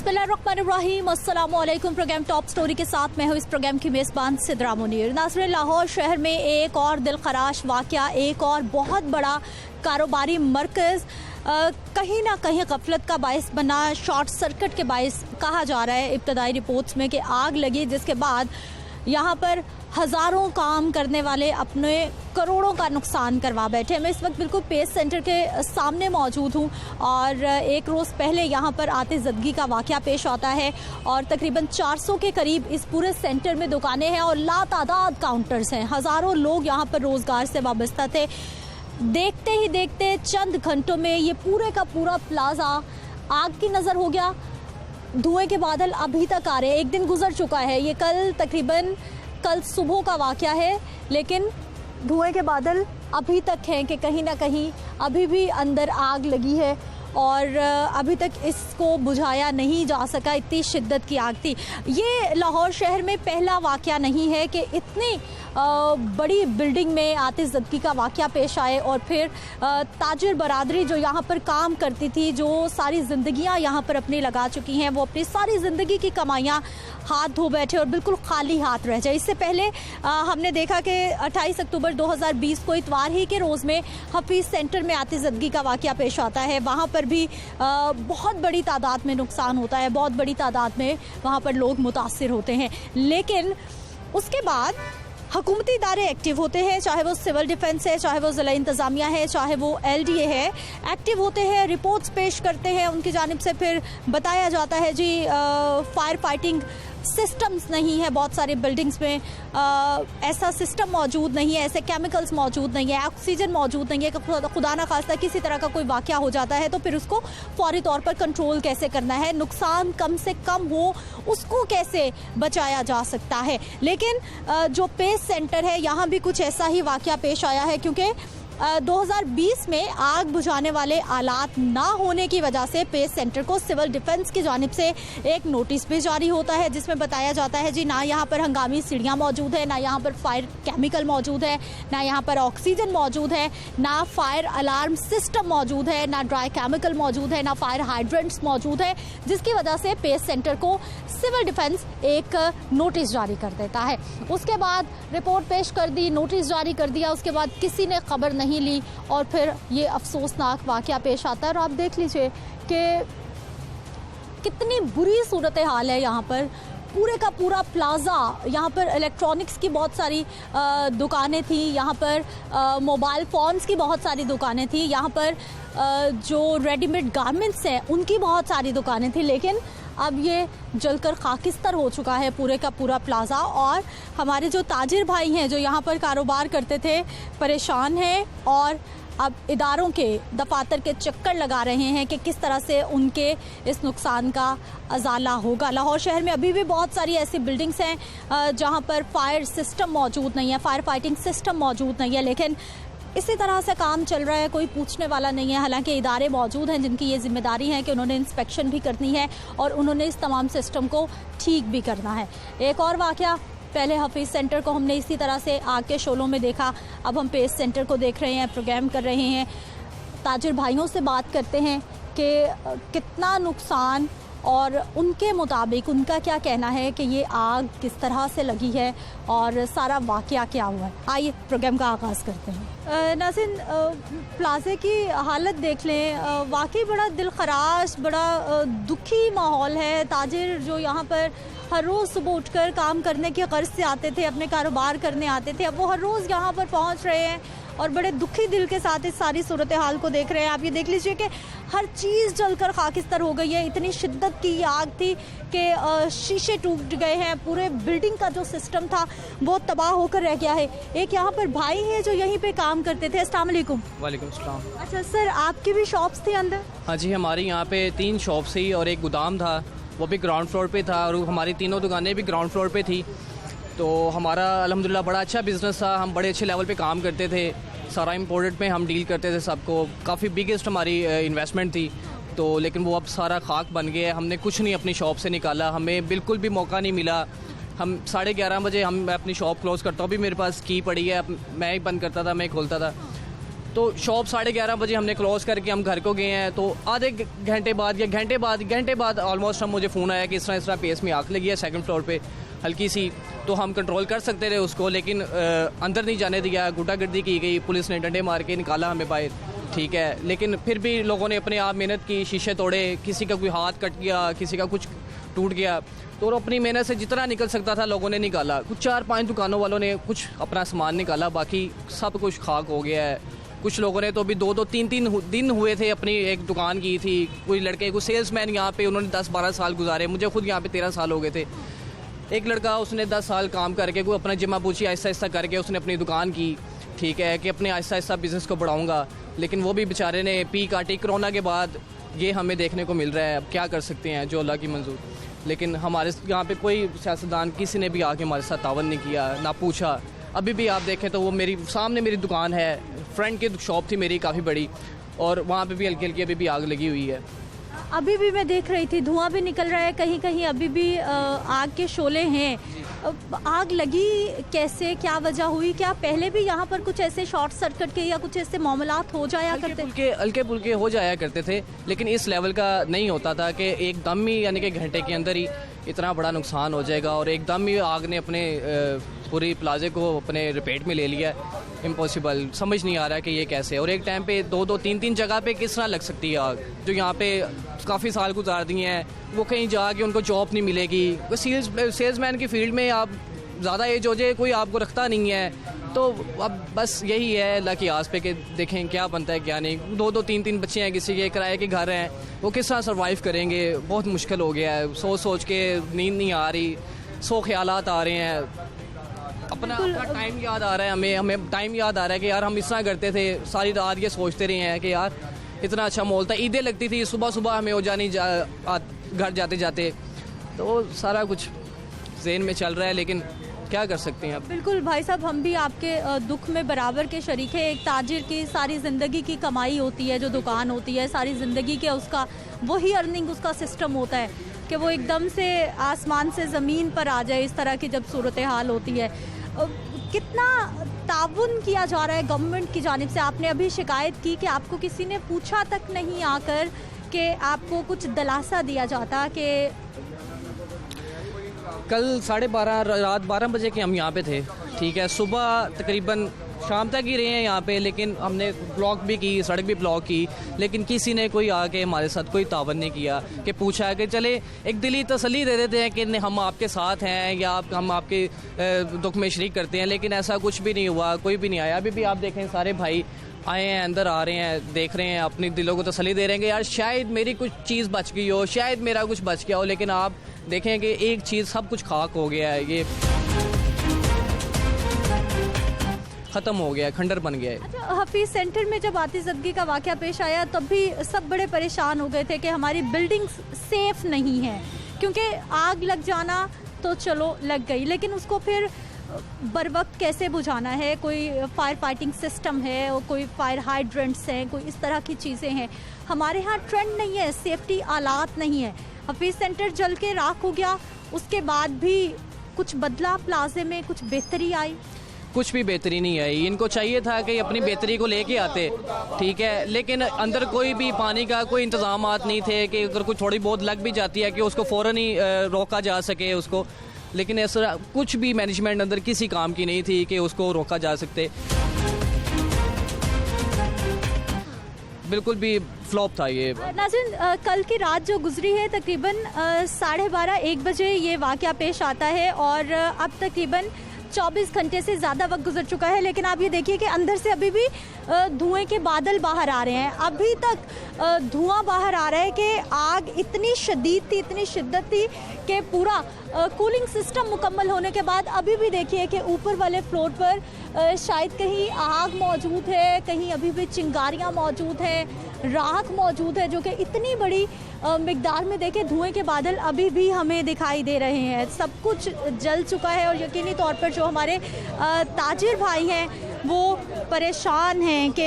बिस्मिल्लाहिर्रहमानिर्रहीम, अस्सलामुअलैकुम। Programme top story के साथ मैं हूँ इस प्रोग्राम की मेज़बान सिद्रा मुनीर। नाज़रीन, लाहौर शहर में एक और दिलखराश वाक़या, एक और बहुत बड़ा कारोबारी मरकज़ कहीं ना कहीं गफलत का बायस बना। शॉर्ट सर्किट के बायस कहा जा रहा है इब्तदाई रिपोर्ट्स में कि आग लगी, जिसके बाद यहाँ पर हज़ारों काम करने वाले अपने करोड़ों का नुकसान करवा बैठे। मैं इस वक्त बिल्कुल पेस सेंटर के सामने मौजूद हूँ और एक रोज़ पहले यहाँ पर आतिशज़दगी का वाक़या पेश आता है और तकरीबन 400 के करीब इस पूरे सेंटर में दुकानें हैं और लातादाद काउंटर्स हैं। हज़ारों लोग यहाँ पर रोज़गार से वाबस्ता थे। देखते ही देखते चंद घंटों में ये पूरे का पूरा प्लाजा आग की नज़र हो गया। धुएं के बादल अभी तक आ रहे हैं। एक दिन गुजर चुका है, ये कल सुबह का वाक़या है, लेकिन धुएं के बादल अभी तक हैं कि कहीं ना कहीं अभी भी अंदर आग लगी है और अभी तक इसको बुझाया नहीं जा सका। इतनी शिद्दत की आग थी। ये लाहौर शहर में पहला वाक़या नहीं है कि इतनी बड़ी बिल्डिंग में आतिशज़दगी का वाक़या पेश आए और फिर ताजिर बरादरी जो यहाँ पर काम करती थी, जो सारी ज़िंदगियाँ यहाँ पर अपनी लगा चुकी हैं, वो अपनी सारी ज़िंदगी की कमाइयाँ हाथ धो बैठे और बिल्कुल खाली हाथ रह जाए। इससे पहले हमने देखा कि 28 अक्टूबर 2020 को इतवार ही के रोज़ में हफीज़ सेंटर में आतिशज़दगी का वाक़या पेश आता है। वहाँ पर भी बहुत बड़ी तादाद में नुकसान होता है, बहुत बड़ी तादाद में वहाँ पर लोग मुतासिर होते हैं। लेकिन उसके बाद हुकूमती इदारे एक्टिव होते हैं, चाहे वो सिविल डिफेंस है, चाहे वो ज़िला इंतज़ामिया है, चाहे वो LDA है, एक्टिव होते हैं, रिपोर्ट्स पेश करते हैं। उनकी जानिब से फिर बताया जाता है जी फायर फाइटिंग सिस्टम्स नहीं है, बहुत सारी बिल्डिंग्स में ऐसा सिस्टम मौजूद नहीं है, ऐसे केमिकल्स मौजूद नहीं है, ऑक्सीजन मौजूद नहीं है कि खुदा ना खास्ता किसी तरह का कोई वाक़या हो जाता है तो फिर उसको फौरी तौर पर कंट्रोल कैसे करना है, नुकसान कम से कम हो उसको कैसे बचाया जा सकता है। लेकिन जो पेस सेंटर है यहाँ भी कुछ ऐसा ही वाक़या पेश आया है, क्योंकि 2020 में आग बुझाने वाले आलात ना होने की वजह से पेस सेंटर को सिविल डिफेंस की जानिब से एक नोटिस भी जारी होता है, जिसमें बताया जाता है जी ना यहाँ पर हंगामी सीढ़ियाँ मौजूद है, ना यहाँ पर फायर केमिकल मौजूद है, ना यहाँ पर ऑक्सीजन मौजूद है, ना फायर अलार्म सिस्टम मौजूद है, ना ड्राई केमिकल मौजूद है, ना फायर हाइड्रेंट्स मौजूद है, जिसकी वजह से पेस सेंटर को सिविल डिफेंस एक नोटिस जारी कर देता है। उसके बाद रिपोर्ट पेश कर दी, नोटिस जारी कर दिया, उसके बाद किसी ने खबर नहीं ली और फिर ये अफसोसनाक वाक़या पेश आता है। और आप देख लीजिए कि कितनी बुरी सूरत हाल है यहाँ पर। पूरे का पूरा प्लाज़ा, यहाँ पर इलेक्ट्रॉनिक्स की बहुत सारी दुकानें थी, यहाँ पर मोबाइल फ़ोन्स की बहुत सारी दुकानें थी, यहाँ पर जो रेडीमेड गारमेंट्स हैं उनकी बहुत सारी दुकानें थी, लेकिन अब ये जलकर खाकिस्तर हो चुका है पूरे का पूरा प्लाज़ा। और हमारे जो ताजिर भाई हैं जो यहाँ पर कारोबार करते थे परेशान हैं और अब इदारों के दफातर के चक्कर लगा रहे हैं कि किस तरह से उनके इस नुकसान का अजाला होगा। लाहौर शहर में अभी भी बहुत सारी ऐसी बिल्डिंग्स हैं जहाँ पर फायर सिस्टम मौजूद नहीं है, फायर फाइटिंग सिस्टम मौजूद नहीं है, लेकिन इसी तरह से काम चल रहा है, कोई पूछने वाला नहीं है। हालांकि इदारे मौजूद हैं जिनकी ये जिम्मेदारी है कि उन्होंने इंस्पेक्शन भी करनी है और उन्होंने इस तमाम सिस्टम को ठीक भी करना है। एक और वाक़या, पहले हफीज़ सेंटर को हमने इसी तरह से आग के शोलों में देखा, अब हम पेस सेंटर को देख रहे हैं, प्रोग्राम कर रहे हैं। ताजिर भाइयों से बात करते हैं कि कितना नुकसान और उनके मुताबिक उनका क्या कहना है कि ये आग किस तरह से लगी है और सारा वाक़या क्या हुआ है। आइए प्रोग्राम का आगाज़ करते हैं। नाज़रीन, प्लाज़े की हालत देख लें, वाकई बड़ा दिलखराश, बड़ा दुखी माहौल है। ताजिर जो यहाँ पर हर रोज़ सुबह उठकर काम करने की गर्ज से आते थे, अपने कारोबार करने आते थे, अब वो हर रोज़ यहाँ पर पहुँच रहे हैं और बड़े दुखी दिल के साथ इस सारी सूरत हाल को देख रहे हैं। आप ये देख लीजिए कि हर चीज़ जलकर खाकिस्तर हो गई है। इतनी शिद्दत की आग थी कि शीशे टूट गए हैं, पूरे बिल्डिंग का जो सिस्टम था वो तबाह होकर रह गया है। एक यहाँ पर भाई हैं जो यहीं पे काम करते थे। अस्सलाम वालेकुम। वालेकुम सलाम। अच्छा सर, आपकी भी शॉप्स थी अंदर? हाँ जी, हमारी यहाँ पे 3 शॉप्स थी और एक गोदाम था, वो भी ग्राउंड फ्लोर पे था और हमारी तीनों दुकानें भी ग्राउंड फ्लोर पे थी। तो हमारा अल्हम्दुलिल्लाह बड़ा अच्छा बिज़नेस था, हम बड़े अच्छे लेवल पे काम करते थे, सारा इम्पोर्टेड में हम डील करते थे सबको, काफ़ी बिगेस्ट हमारी इन्वेस्टमेंट थी। तो लेकिन वो अब सारा खाक बन गया है, हमने कुछ नहीं अपनी शॉप से निकाला, हमें बिल्कुल भी मौका नहीं मिला। हम 11:30 बजे मैं अपनी शॉप क्लोज़ करता हूँ, अभी मेरे पास की पड़ी है, मैं ही बंद करता था, मैं ही खोलता था। तो शॉप 11:30 बजे हमने क्लोज़ करके हम घर को गए हैं। तो आधे घंटे बाद या घंटे बाद ऑलमोस्ट हम मुझे फ़ोन आया कि इस तरह पेस में आग लगी है सेकंड फ्लोर पे हल्की सी। तो हम कंट्रोल कर सकते थे उसको, लेकिन अंदर नहीं जाने दिया, गुंडागर्दी की गई, पुलिस ने डंडे मार के निकाला हमें बाहर, ठीक है। लेकिन फिर भी लोगों ने अपने आप मेहनत की, शीशे तोड़े, किसी का कोई हाथ कट गया, किसी का कुछ टूट गया, तो अपनी मेहनत से जितना निकल सकता था लोगों ने निकाला। कुछ 4-5 दुकानों वालों ने कुछ अपना सामान निकाला, बाकी सब कुछ खाक हो गया है। कुछ लोगों ने तो अभी 2-2, 3-3 दिन हुए थे अपनी एक दुकान की थी, कोई लड़के को सेल्समैन यहाँ पे, उन्होंने 10-12 साल गुजारे, मुझे खुद यहाँ पे 13 साल हो गए थे। एक लड़का उसने 10 साल काम करके कोई अपना जिम्मा पूछी आहिस्ता आहिस्ता करके उसने अपनी दुकान की, ठीक है, कि अपने आहिस्ता आहिस्ता बिज़नेस को बढ़ाऊँगा, लेकिन वो भी बेचारे ने पी काटी। कोरोना के बाद ये हमें देखने को मिल रहा है, अब क्या कर सकते हैं, जो अल्लाह की मंजूर। लेकिन हमारे यहाँ पे कोई सियासतदान किसी ने भी आके हमारे साथ तावन नहीं किया, ना पूछा। अभी भी आप देखें तो वो मेरी सामने मेरी दुकान है, फ्रेंड की शॉप थी मेरी काफ़ी बड़ी, और वहाँ पे भी हल्की हल्की अभी भी आग लगी हुई है। अभी भी मैं देख रही थी धुआं भी निकल रहा है, कहीं कहीं अभी भी आग के शोले हैं। आग लगी कैसे, क्या वजह हुई? क्या पहले भी यहाँ पर कुछ ऐसे शॉर्ट सर्किट के या कुछ ऐसे मामलात हो जाया करते? हल्के फुल्के हो जाया करते थे, लेकिन इस लेवल का नहीं होता था कि एकदम ही यानी कि घंटे के अंदर ही इतना बड़ा नुकसान हो जाएगा और एकदम ही आग ने अपने पूरी प्लाजे को अपने रिपेट में ले लिया। इम्पॉसिबल, समझ नहीं आ रहा है कि ये कैसे। और एक टाइम पे 2-2, 3-3 जगह पे किस तरह लग सकती है आग, जो यहाँ पे काफ़ी साल गुजार दिए हैं, वो कहीं जाके उनको जॉब नहीं मिलेगी। सेल्समैन की फील्ड में आप ज़्यादा एज हो जाए कोई आपको रखता नहीं है, तो अब बस यही है अल्लाह की आस पे कि देखें क्या बनता है क्या नहीं। 2-2, 3-3 बच्चे हैं, किसी के किराए के घर हैं, वो किस तरह सर्वाइव करेंगे, बहुत मुश्किल हो गया है। सोच के नींद नहीं आ रही, 100 ख्यालात आ रहे हैं। अपना टाइम याद आ रहा है, हमें टाइम याद आ रहा है कि यार हम इस तरह करते थे, सारी रात ये सोचते रहे हैं कि यार इतना अच्छा माहौल था। ईदें लगती थी, सुबह हमें हो जानी घर जाते जाते, तो सारा कुछ ज़हन में चल रहा है, लेकिन क्या कर सकते हैं अब। बिल्कुल भाई साहब, हम भी आपके दुख में बराबर के शरीक हैं। एक ताजिर की सारी ज़िंदगी की कमाई होती है, जो दुकान होती है, सारी ज़िंदगी के उसका वही अर्निंग उसका सिस्टम होता है कि वो एकदम से आसमान से ज़मीन पर आ जाए, इस तरह की जब सूरत हाल होती है। कितना ताउन किया जा रहा है गवर्नमेंट की जानिब से? आपने अभी शिकायत की कि आपको किसी ने पूछा तक नहीं आकर कि आपको कुछ दिलासा दिया जाता कि कल 12:30 रात 12 बजे के हम यहाँ पे थे, ठीक है। सुबह तकरीबन शाम तक ही रहे हैं यहाँ पे, लेकिन हमने ब्लॉक भी की, सड़क भी ब्लॉक की, लेकिन किसी ने कोई आके हमारे साथ कोई तावन नहीं किया कि पूछा कि चले एक दिली तसल्ली दे देते हैं कि हम आपके साथ हैं या हम आपके दुख में शरीक करते हैं, लेकिन ऐसा कुछ भी नहीं हुआ, कोई भी नहीं आया। अभी भी आप देखें सारे भाई आए हैं, अंदर आ रहे हैं, देख रहे हैं, अपने दिलों को तसल्ली दे रहे हैं कि यार शायद मेरी कुछ चीज़ बच गई हो, शायद मेरा कुछ बच गया हो, लेकिन आप देखें कि एक चीज़ सब कुछ खाक हो गया है, ये ख़त्म हो गया है, खंडर बन गया है। अच्छा, हफीज़ सेंटर में जब आतिशज़दगी का वाक़या पेश आया तब भी सब बड़े परेशान हो गए थे कि हमारी बिल्डिंग सेफ़ नहीं है, क्योंकि आग लग जाना तो चलो लग गई, लेकिन उसको फिर बर वक्त कैसे बुझाना है? कोई फायर फाइटिंग सिस्टम है और कोई फायर हाइड्रेंट्स हैं, कोई इस तरह की चीज़ें हैं। हमारे यहाँ ट्रेंड नहीं है, सेफ्टी आलात नहीं है। हफीज़ सेंटर जल के राख हो गया, उसके बाद भी कुछ बदला प्लाजे में, कुछ बेहतरी आई? कुछ भी बेहतरी नहीं आई। इनको चाहिए था कि अपनी बेहतरी को लेके आते, ठीक है, लेकिन अंदर कोई भी पानी का कोई इंतजामात नहीं थे कि अगर कुछ थोड़ी बहुत लग भी जाती है कि उसको फ़ौरन ही रोका जा सके उसको, लेकिन ऐसा कुछ भी मैनेजमेंट अंदर किसी काम की नहीं थी कि उसको रोका जा सकते। बिल्कुल भी फ्लॉप था ये। नाज़रीन, कल की रात जो गुजरी है तकरीबन 12:30-1 बजे ये वाक़या पेश आता है और अब तकरीबन 24 घंटे से ज़्यादा वक्त गुजर चुका है, लेकिन आप ये देखिए कि अंदर से अभी भी धुएं के बादल बाहर आ रहे हैं। अभी तक धुआं बाहर आ रहा है कि आग इतनी शदीद थी, इतनी शिद्दत थी कि पूरा कूलिंग सिस्टम मुकम्मल होने के बाद अभी भी देखिए कि ऊपर वाले फ्लोर पर शायद कहीं आग मौजूद है, कहीं अभी भी चिंगारियाँ मौजूद हैं, राख मौजूद है, जो कि इतनी बड़ी मिकदार में देखें धुएं के बादल अभी भी हमें दिखाई दे रहे हैं। सब कुछ जल चुका है और यकीनी तौर पर जो हमारे ताजिर भाई हैं वो परेशान हैं कि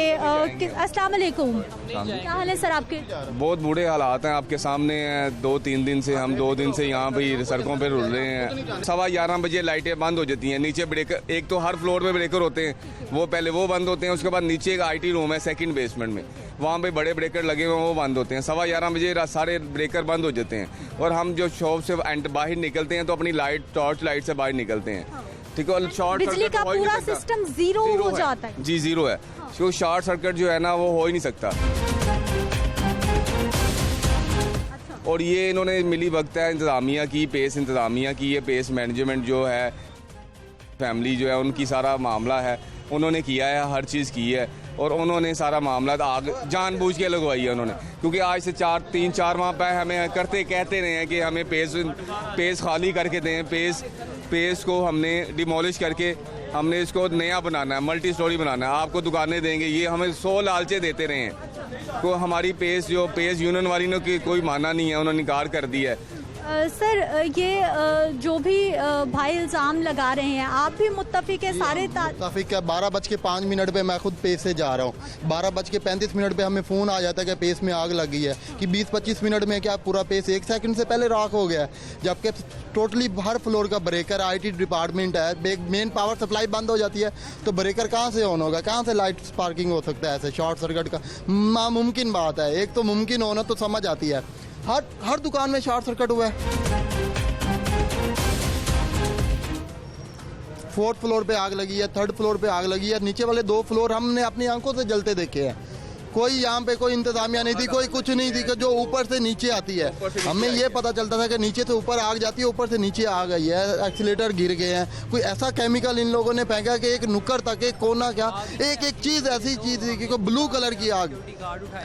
अस्सलाम वालेकुम, क्या हाल है सर आपके? बहुत बुरे हालात हैं, आपके सामने हैं। 2-3 दिन से हम 2 दिन से यहाँ पे सड़कों पे रुल रहे हैं। 11:15 बजे लाइटें बंद हो जाती हैं। नीचे ब्रेकर, एक तो हर फ्लोर पे ब्रेकर होते हैं, वो पहले वो बंद होते हैं। उसके बाद नीचे एक IT रूम है सेकंड बेसमेंट में, वहाँ पे बड़े ब्रेकर लगे हुए हैं, वो बंद होते हैं। 11:15 बजे सारे ब्रेकर बंद हो जाते हैं और हम जो शॉप से बाहर निकलते हैं तो अपनी टॉर्च लाइट से बाहर निकलते हैं। ठीक है, और शॉर्ट बिजली का पूरा सिस्टम जीरो हो जाता है। जी, जीरो है। तो शॉर्ट सर्किट जो है ना वो हो ही नहीं सकता। और ये इन्होंने मिली भगत है इंतज़ामिया की, पेस इंतज़ामिया की, ये पेस मैनेजमेंट जो है, फैमिली जो है उनकी सारा मामला है, उन्होंने किया है, हर चीज़ की है और उन्होंने सारा मामला आग जानबूझ के लगवाई है उन्होंने। क्योंकि आज से 3-4 माह पहले हमें कहते रहे हैं कि हमें पेस खाली करके दें, पेस को हमने डिमोलिश करके हमने इसको नया बनाना है, मल्टी स्टोरी बनाना है, आपको दुकानें देंगे, ये हमें 100 लालचे देते रहे हैं। तो हमारी पेस यूनियन वाली ने कोई माना नहीं है, उन्होंने इनकार कर दिया है। सर ये जो भी भाई इल्ज़ाम लगा रहे हैं, आप भी मुत्तफिक है? सारे मुत्तफिक है। 12:05 पे मैं खुद पेस से जा रहा हूँ, 12:35 पे हमें फ़ोन आ जाता है कि पेस में आग लगी है, कि 20-25 मिनट में क्या पूरा पेस 1 सेकंड से पहले राख हो गया है। जबकि टोटली हर फ्लोर का ब्रेकर IT डिपार्टमेंट है, मेन पावर सप्लाई बंद हो जाती है तो ब्रेकर कहाँ से ऑन होगा, कहाँ से लाइट स्पार्किंग हो सकता है? ऐसे शॉर्ट सर्किट का नामुमकिन बात है। एक तो मुमकिन होना तो समझ आती है, हर दुकान में शॉर्ट सर्किट हुआ है। 4th फ्लोर पे आग लगी है, 3rd फ्लोर पे आग लगी है, नीचे वाले 2 फ्लोर हमने अपनी आंखों से जलते देखे हैं। कोई यहाँ पे कोई इंतजामिया नहीं थी, कोई कुछ नहीं थी कि जो ऊपर से नीचे आती है। हमें ये पता चलता था कि नीचे से ऊपर आग जाती है, ऊपर से नीचे आ गई है, एक्सीलेटर गिर गए हैं, कोई ऐसा केमिकल इन लोगों ने फेंका कि एक नुक्कड़ तक, एक कोना, क्या एक चीज़ ऐसी चीज़ थी कि ब्लू कलर की आग,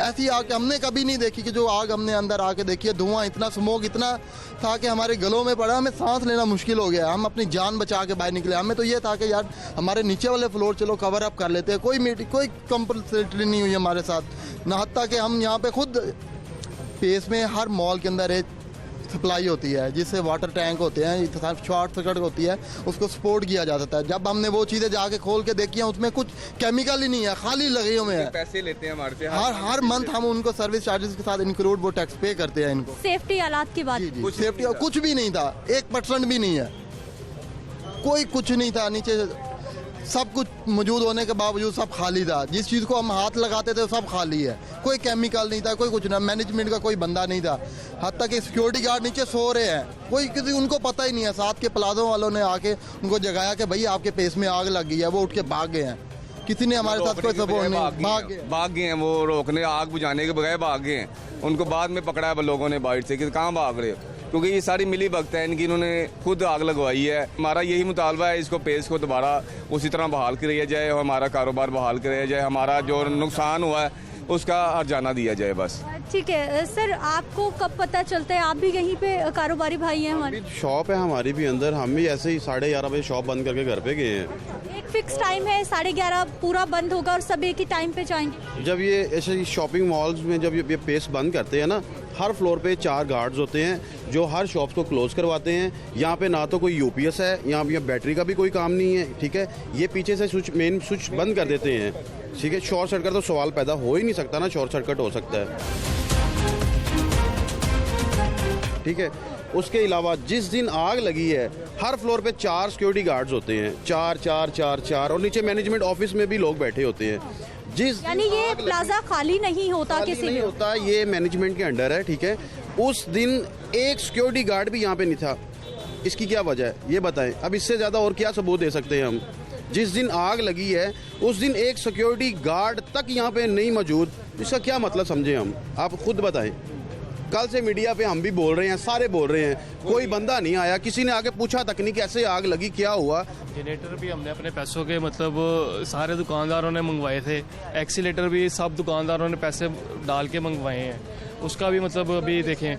ऐसी आग हमने कभी नहीं देखी। कि जो आग हमने अंदर आके देखी है, धुआं इतना, स्मोक इतना था कि हमारे गलों में पड़ा, हमें सांस लेना मुश्किल हो गया। हम अपनी जान बचा के बाहर निकले। हमें तो ये था कि यार हमारे नीचे वाले फ्लोर चलो कवर अप कर लेते हैं, कोई कंपल्सरी नहीं हुई हमारे साथ। ना हत्ता कि हम यहाँ पे खुद पेस में हर मॉल के अंदर एक सप्लाई होती है जिससे वाटर टैंक होते हैं, शॉर्ट सर्किट होती है, उसको सपोर्ट किया जा सकता है। जब हमने वो चीज़ें जाके खोल के देखी हैं, उसमें कुछ केमिकल ही नहीं है, खाली लगे हुए हैं। पैसे लेते हैं हमारे से हर मंथ हम उनको सर्विस चार्जेस के साथ इंक्लूड वो टैक्स पे करते हैं इनको। सेफ्टी हालात की बात, कुछ सेफ्टी कुछ भी नहीं था, 1% भी नहीं है, कोई कुछ नहीं था। नीचे सब कुछ मौजूद होने के बावजूद सब खाली था। जिस चीज़ को हम हाथ लगाते थे सब खाली है, कोई केमिकल नहीं था, कोई कुछ ना, मैनेजमेंट का कोई बंदा नहीं था। हत्ता कि सिक्योरिटी गार्ड नीचे सो रहे हैं, कोई किसी उनको पता ही नहीं है। साथ के प्लाजो वालों ने आके उनको जगाया कि भाई आपके पेस में आग लग गई है, वो उठ के भाग गए हैं। किसी ने हमारे साथ कोई सपोर्ट नहीं, भाग गए हैं। वो रोकने, आग बुझाने के बगैर भाग गए हैं। उनको बाद में पकड़ा है लोगों ने बाइट से कि कहाँ भाग रहे हो, क्योंकि ये सारी मिली भगत है इनकी, इन्होंने खुद आग लगवाई है। हमारा यही मुतालबा है, इसको पेस को दोबारा उसी तरह बहाल किया जाए और हमारा कारोबार बहाल किया जाए, हमारा जो नुकसान हुआ है उसका हर्जाना दिया जाए बस। ठीक है सर, आपको कब पता चलता है? आप भी यहीं पे कारोबारी भाई हैं? हमारी शॉप है हमारी भी अंदर, हम भी ऐसे ही 11:30 बजे शॉप बंद करके घर पे गए हैं। एक फिक्स टाइम है, 11:30 पूरा बंद होगा और सब एक ही टाइम पे जाएंगे? जब ये ऐसे शॉपिंग मॉल्स में जब ये पेस बंद करते हैं ना, हर फ्लोर पे 4 गार्ड्स होते हैं जो हर शॉप्स को क्लोज करवाते हैं। यहाँ पे ना तो कोई UPS है, यहाँ पे बैटरी का भी कोई काम नहीं है, ठीक है। ये पीछे से मेन स्विच बंद कर देते हैं, ठीक है। शॉर्ट सर्किट तो सवाल पैदा हो ही नहीं सकता ना, शॉर्ट सर्किट हो सकता है, ठीक है। उसके अलावा जिस दिन आग लगी है, हर फ्लोर पे 4 सिक्योरिटी गार्ड्स होते हैं, 4 और नीचे मैनेजमेंट ऑफिस में भी लोग बैठे होते हैं। यानी ये प्लाजा खाली नहीं होता, किसी नहीं होता, ये मैनेजमेंट के अंडर है, ठीक है। उस दिन एक सिक्योरिटी गार्ड भी यहाँ पे नहीं था। इसकी क्या वजह है ये बताएं। अब इससे ज़्यादा और क्या सबूत दे सकते हैं हम? जिस दिन आग लगी है उस दिन एक सिक्योरिटी गार्ड तक यहाँ पे नहीं मौजूद, इसका क्या मतलब समझे हम? आप खुद बताएं। कल से मीडिया पे हम भी बोल रहे हैं, सारे बोल रहे हैं, कोई बंदा नहीं आया, किसी ने आके पूछा तक नहीं कैसे आग लगी, क्या हुआ। जनरेटर भी हमने अपने पैसों के मतलब सारे दुकानदारों ने मंगवाए थे, एक्सीलेटर भी सब दुकानदारों ने पैसे डाल के मंगवाए हैं। उसका भी मतलब अभी देखें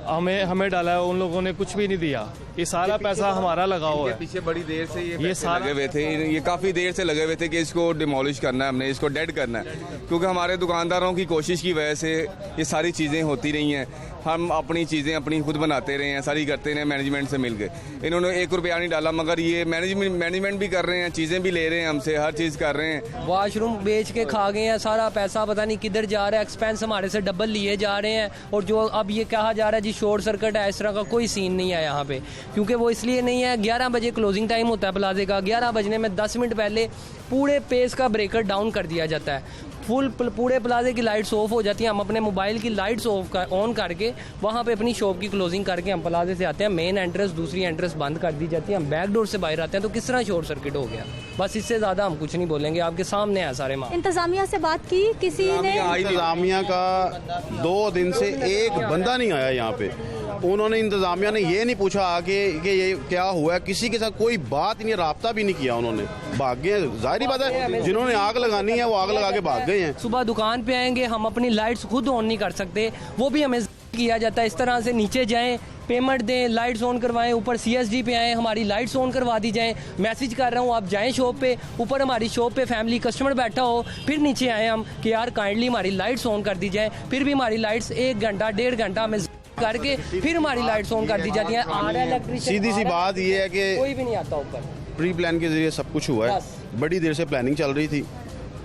हमें डाला है, उन लोगों ने कुछ भी नहीं दिया। ये सारा पैसा हमारा लगा हुआ है। पीछे बड़ी देर से ये सारा लगे हुए थे, ये काफ़ी देर से लगे हुए थे कि इसको डिमोलिश करना है, हमने इसको डेड करना है, क्योंकि हमारे दुकानदारों की कोशिश की वजह से ये सारी चीज़ें होती रही हैं। हम अपनी चीज़ें अपनी खुद बनाते रहे हैं, सारी करते रहे मैनेजमेंट से मिल के। इन्होंने 1 रुपया नहीं डाला, मगर ये मैनेजमेंट भी कर रहे हैं, चीज़ें भी ले रहे हैं हमसे, हर चीज़ कर रहे हैं। वॉशरूम बेच के खा गए हैं, सारा पैसा पता नहीं किधर जा रहा है, एक्सपेंस हमारे से डबल लिए जा रहे हैं। और जो अब ये कहा जा रहा है जी शॉर्ट सर्किट है, इस तरह का कोई सीन नहीं है यहाँ पे, क्योंकि वो इसलिए नहीं है। 11 बजे क्लोजिंग टाइम होता है प्लाजे का, 11 बजने में 10 मिनट पहले पूरे पेस का ब्रेकर डाउन कर दिया जाता है। पूरे प्लाजे की लाइट्स ऑफ हो जाती हैं। हम अपने मोबाइल की लाइट्स ऑन करके वहाँ पे अपनी शॉप की क्लोजिंग करके हम प्लाजे से आते हैं। मेन एंट्रेंस दूसरी एंट्रेंस बंद कर दी जाती है, हम बैक डोर से बाहर आते हैं। तो किस तरह शॉर्ट सर्किट हो गया? बस इससे ज़्यादा हम कुछ नहीं बोलेंगे, आपके सामने है सारे मामले। इंतजामिया से बात की किसी ने? इंतजामिया का 2 दिन से एक बंदा नहीं आया यहाँ पे। उन्होंने इंतजामिया ने ये नहीं पूछा आगे कि ये क्या हुआ है, किसी के साथ कोई बात नहीं, राब्ता भी नहीं किया उन्होंने, भाग गए। जाहिर बात है जिन्होंने आग लगानी है वो आग लगा के भाग गए हैं। सुबह दुकान पे आएंगे, हम अपनी लाइट्स खुद ऑन नहीं कर सकते, वो भी हमें किया जाता है। इस तरह से नीचे जाएं, पेमेंट दें, लाइट्स ऑन करवाएं, ऊपर CSD पे आएँ, हमारी लाइट्स ऑन करवा दी जाएं। मैसेज कर रहा हूँ, आप जाएं शॉप पे, ऊपर हमारी शॉप पे फैमिली कस्टमर बैठा हो, फिर नीचे आए हम कि यार काइंडली हमारी लाइट्स ऑन कर दी जाए। फिर भी हमारी लाइट्स 1 घंटा 1.5 घंटा हमें करके फिर हमारी लाइट्स ऑन कर दी जाती हैं। सीधी सी बात ये है कि कोई भी नहीं आता ऊपर। प्री प्लान के जरिए सब कुछ हुआ है, बड़ी देर से प्लानिंग चल रही थी,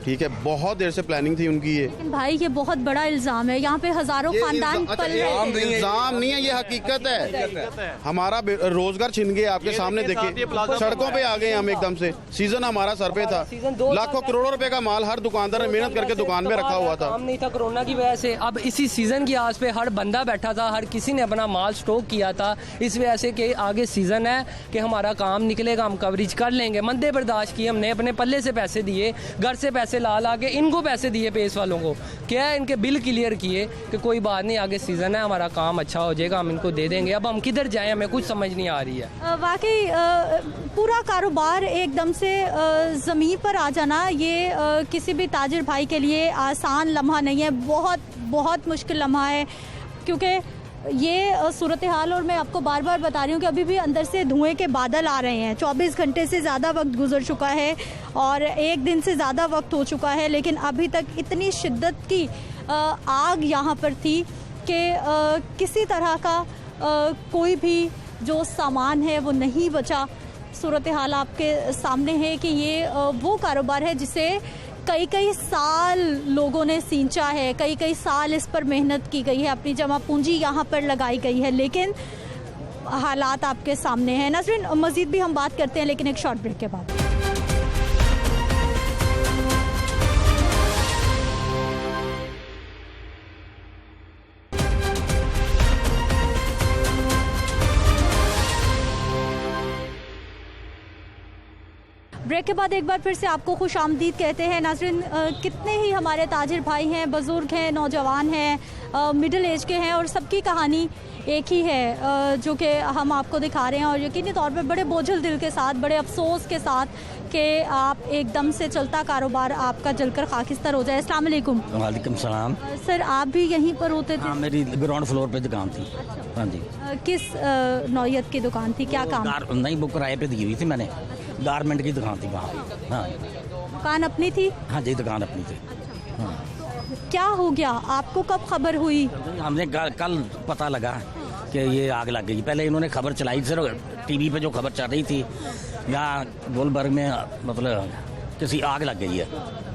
ठीक है, बहुत देर से प्लानिंग थी उनकी। ये लेकिन भाई ये बहुत बड़ा इल्जाम है, यहाँ पे हजारों खानदान पल रहे हैं। इल्जाम नहीं है, ये हकीकत है। हमारा रोजगार छिन गया आपके सामने, देखिए सड़कों पे आ गए हम एकदम से। सीजन हमारा सर पे था, लाखों करोड़ों रुपए का माल हर दुकानदार ने मेहनत करके दुकान में रखा हुआ था। काम नहीं था कोरोना की वजह से। अब इसी सीजन की आस पे हर बंदा बैठा था, हर किसी ने अपना माल स्टॉक किया था, इस वजह से कि आगे सीजन है कि हमारा काम निकलेगा, हम कवरेज कर लेंगे। मंदे बर्दाश्त की हमने, अपने पल्ले से पैसे दिए, घर से पैसे ला के इनको पैसे दिए पेस वालों को, क्या है इनके बिल क्लियर किए कि कोई बात नहीं आगे सीजन है, हमारा काम अच्छा हो जाएगा, हम इनको दे देंगे। अब हम किधर जाएं, हमें कुछ समझ नहीं आ रही है। वाकई पूरा कारोबार एकदम से ज़मीन पर आ जाना ये किसी भी ताजिर भाई के लिए आसान लम्हा नहीं है, बहुत बहुत मुश्किल लम्हा है, क्योंकि ये सूरत हाल। और मैं आपको बार बार बता रही हूँ कि अभी भी अंदर से धुएं के बादल आ रहे हैं। 24 घंटे से ज़्यादा वक्त गुजर चुका है और 1 दिन से ज़्यादा वक्त हो चुका है, लेकिन अभी तक इतनी शिद्दत की आग यहाँ पर थी कि किसी तरह का कोई भी जो सामान है वो नहीं बचा। सूरत हाल आपके सामने है कि ये वो कारोबार है जिसे कई साल लोगों ने सींचा है, कई साल इस पर मेहनत की गई है, अपनी जमा पूंजी यहाँ पर लगाई गई है, लेकिन हालात आपके सामने हैं। नाज़रीन, मज़ीद भी हम बात करते हैं लेकिन एक शॉर्ट ब्रेक के बाद। ब्रेक के बाद एक बार फिर से आपको खुश आमदीद कहते हैं। नाज़रीन, कितने ही हमारे ताजिर भाई हैं, बुज़ुर्ग हैं, नौजवान हैं, मिडिल एज के हैं, और सबकी कहानी एक ही है जो कि हम आपको दिखा रहे हैं। और यकीनी तौर पे बड़े बोझल दिल के साथ, बड़े अफसोस के साथ कि आप एकदम से चलता कारोबार आपका जलकर खाकिस्तर हो जाए। अस्सलाम वालेकुम। वालेकुम सलाम। सर, आप भी यहीं पर होते थे? हाँ, मेरी ग्राउंड फ्लोर पे दुकान थी। हाँ जी। किस नौयत की दुकान थी, क्या काम? नहीं, वो किराए पे दी हुई थी मैंने, गारमेंट की दुकान थी वहाँ। हाँ, दुकान अपनी थी? हाँ जी, दुकान अपनी थी। हाँ। क्या हो गया, आपको कब खबर हुई? हमने कल पता लगा कि ये आग लग गई। पहले इन्होंने खबर चलाई, सिर्फ टीवी पे जो खबर चल रही थी यहाँ गुलबर्ग में, मतलब किसी आग लग गई है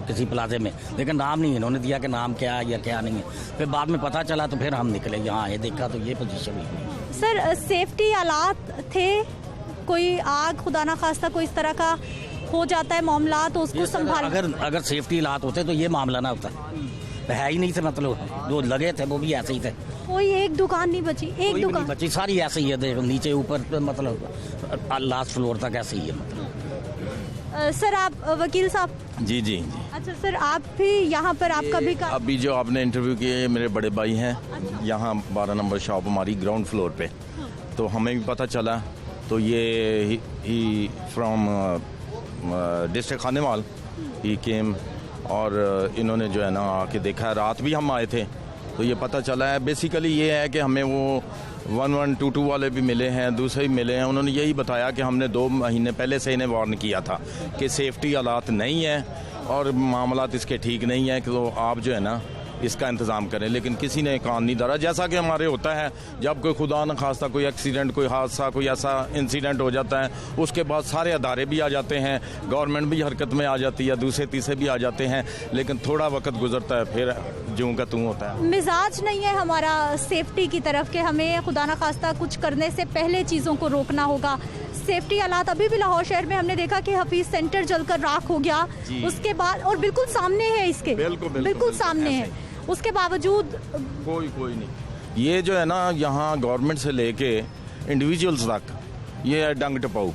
किसी प्लाजे में, लेकिन नाम नहीं इन्होंने दिया कि नाम क्या है या क्या नहीं है। फिर बाद में पता चला तो फिर हम निकले यहाँ आए, देखा तो ये पोजीशन हुई। सर, सेफ्टी आलात थे? कोई आग खुदा ना खास्ता कोई इस तरह का हो जाता है मामला तो उसको संभाल, अगर सेफ्टी हालात होते तो ये मामला ना होता, है ही नहीं थे। मतलब जो लगे थे वो भी ऐसे ही थे, कोई एक दुकान नहीं बची, एक दुकान नहीं बची, सारी ऐसे ही है। देखो नीचे ऊपर, मतलब लास्ट फ्लोर तक ऐसे ही है। मतलब सर, आप वकील साहब? जी जी जी। अच्छा सर, आप भी यहाँ पर, आपका भी अभी जो आपने इंटरव्यू किए, मेरे बड़े भाई हैं। यहाँ 12 नंबर शॉप हमारी ग्राउंड फ्लोर पे, तो हमें भी पता चला। तो ये ही फ्रॉम डिस्ट्रिक्ट खानेवाल ही केम, और इन्होंने जो है ना आके देखा। रात भी हम आए थे तो ये पता चला है। बेसिकली ये है कि हमें वो 1122 वाले भी मिले हैं, दूसरे भी मिले हैं। उन्होंने यही बताया कि हमने 2 महीने पहले से इन्हें वार्न किया था कि सेफ्टी हालात नहीं है और मामलात इसके ठीक नहीं है, कि तो आप जो है ना इसका इंतज़ाम करें, लेकिन किसी ने कान नहीं धरा। जैसा कि हमारे होता है, जब कोई खुदा न खास्ता कोई एक्सीडेंट, कोई हादसा, कोई ऐसा इंसिडेंट हो जाता है, उसके बाद सारे अदारे भी आ जाते हैं, गवर्नमेंट भी हरकत में आ जाती है, दूसरे तीसरे भी आ जाते हैं, लेकिन थोड़ा वक्त गुजरता है, फिर ज्यों का त्यों होता है। मिजाज नहीं है हमारा सेफ्टी की तरफ कि हमें खुदा न खास्ता कुछ करने से पहले चीज़ों को रोकना होगा। सेफ्टी हालात अभी भी लाहौर शहर में हमने देखा कि हफीज सेंटर जलकर राख हो गया, उसके बाद और बिल्कुल सामने है इसके, बिल्कुल सामने है, उसके बावजूद कोई नहीं। ये जो है ना, यहाँ गवर्नमेंट से लेके इंडिविजुअल्स तक ये है डंग टपाऊ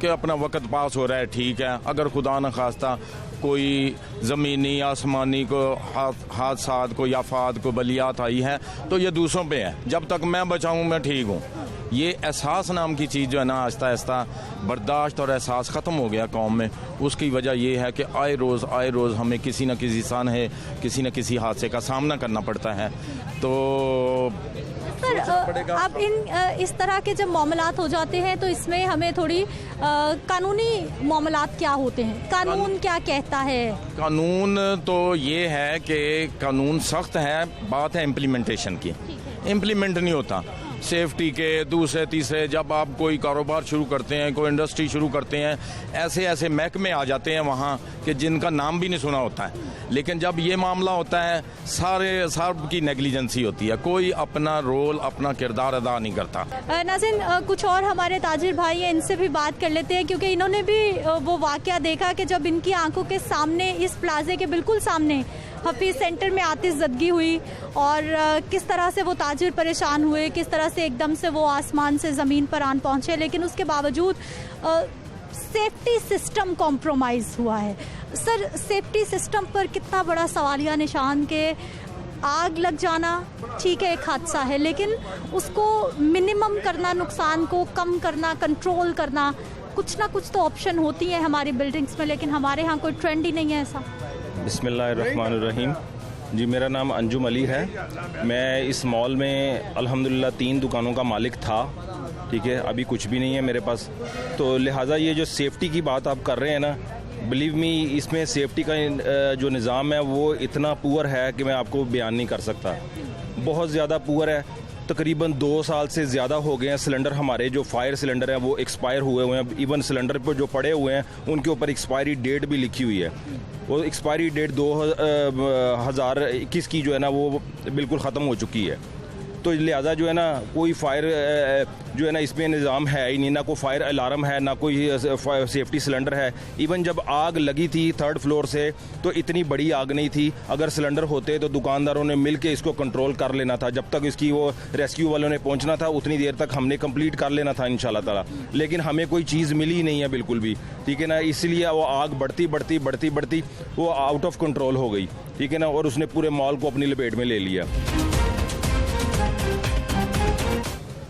कि अपना वक्त पास हो रहा है, ठीक है। अगर खुदा न खास्ता कोई ज़मीनी आसमानी को हादसात को आफात को बलियात आई है तो ये दूसरों पे है। जब तक मैं बचाऊँ मैं ठीक हूँ। ये एहसास नाम की चीज़ जो है ना, आहिस्ता आहिस्ता बर्दाश्त और एहसास ख़त्म हो गया कौम में। उसकी वजह ये है कि आए रोज़ हमें किसी न किसी किसी न किसी हादसे का सामना करना पड़ता है। तो सर, अब इस तरह के जब मामलात हो जाते हैं तो इसमें हमें थोड़ी कानूनी मामलात क्या होते हैं, कानून क्या कहता है? कानून तो ये है कि कानून सख्त है, बात है इम्प्लीमेंटेशन की। इम्प्लीमेंट नहीं होता। सेफ्टी के दूसरे तीसरे, जब आप कोई कारोबार शुरू करते हैं, कोई इंडस्ट्री शुरू करते हैं, ऐसे महकमे आ जाते हैं वहाँ कि जिनका नाम भी नहीं सुना होता है। लेकिन जब ये मामला होता है, सब की नेग्लिजेंसी होती है, कोई अपना रोल अपना किरदार अदा नहीं करता। नाज़रीन, कुछ और हमारे ताजिर भाई हैं, इनसे भी बात कर लेते हैं, क्योंकि इन्होंने भी वो वाक़या देखा कि जब इनकी आंखों के सामने, इस प्लाजे के बिल्कुल सामने हफीज सेंटर में आतिशज़दगी हुई और किस तरह से वो ताजिर परेशान हुए, किस तरह से एकदम से वो आसमान से ज़मीन पर आन पहुँचे। लेकिन उसके बावजूद सेफ्टी सिस्टम कॉम्प्रोमाइज़ हुआ है। सर, सेफ्टी सिस्टम पर कितना बड़ा सवालिया निशान के आग लग जाना ठीक है, एक हादसा है, लेकिन उसको मिनिमम करना, नुकसान को कम करना, कंट्रोल करना, कुछ ना कुछ तो ऑप्शन होती है हमारी बिल्डिंग्स में, लेकिन हमारे यहाँ कोई ट्रेंड ही नहीं है ऐसा। बिस्मिल्लाहिर्रहमानिर्रहीम। जी, मेरा नाम अंजुम अली है। मैं इस मॉल में अल्हम्दुलिल्लाह 3 दुकानों का मालिक था, ठीक है। अभी कुछ भी नहीं है मेरे पास। तो लिहाजा ये जो सेफ्टी की बात आप कर रहे हैं ना, बिलीव मी, इसमें सेफ्टी का जो निज़ाम है वो इतना पुअर है कि मैं आपको बयान नहीं कर सकता। बहुत ज़्यादा पुअर है। तकरीबन 2 साल से ज़्यादा हो गए हैं। सिलेंडर हमारे जो फायर सिलेंडर हैं वो एक्सपायर हुए हुए हैं। इवन सिलेंडर पर जो पड़े हुए हैं उनके ऊपर एक्सपायरी डेट भी लिखी हुई है। वो एक्सपायरी डेट 2021 की जो है ना वो बिल्कुल ख़त्म हो चुकी है। तो लिहाजा जो है ना, कोई फायर जो है ना इसमें निज़ाम है ही नहीं, ना कोई फायर अलार्म है, ना कोई सेफ्टी सिलेंडर है। इवन जब आग लगी थी 3rd फ्लोर से, तो इतनी बड़ी आग नहीं थी। अगर सिलेंडर होते तो दुकानदारों ने मिल के इसको कंट्रोल कर लेना था। जब तक इसकी वो रेस्क्यू वालों ने पहुंचना था, उतनी देर तक हमने कंप्लीट कर लेना था इंशाल्लाह ताला। लेकिन हमें कोई चीज़ मिली नहीं है बिल्कुल भी, ठीक है ना। इसलिए वो आग बढ़ती वो आउट ऑफ कंट्रोल हो गई, ठीक है ना, और उसने पूरे मॉल को अपनी लपेट में ले लिया।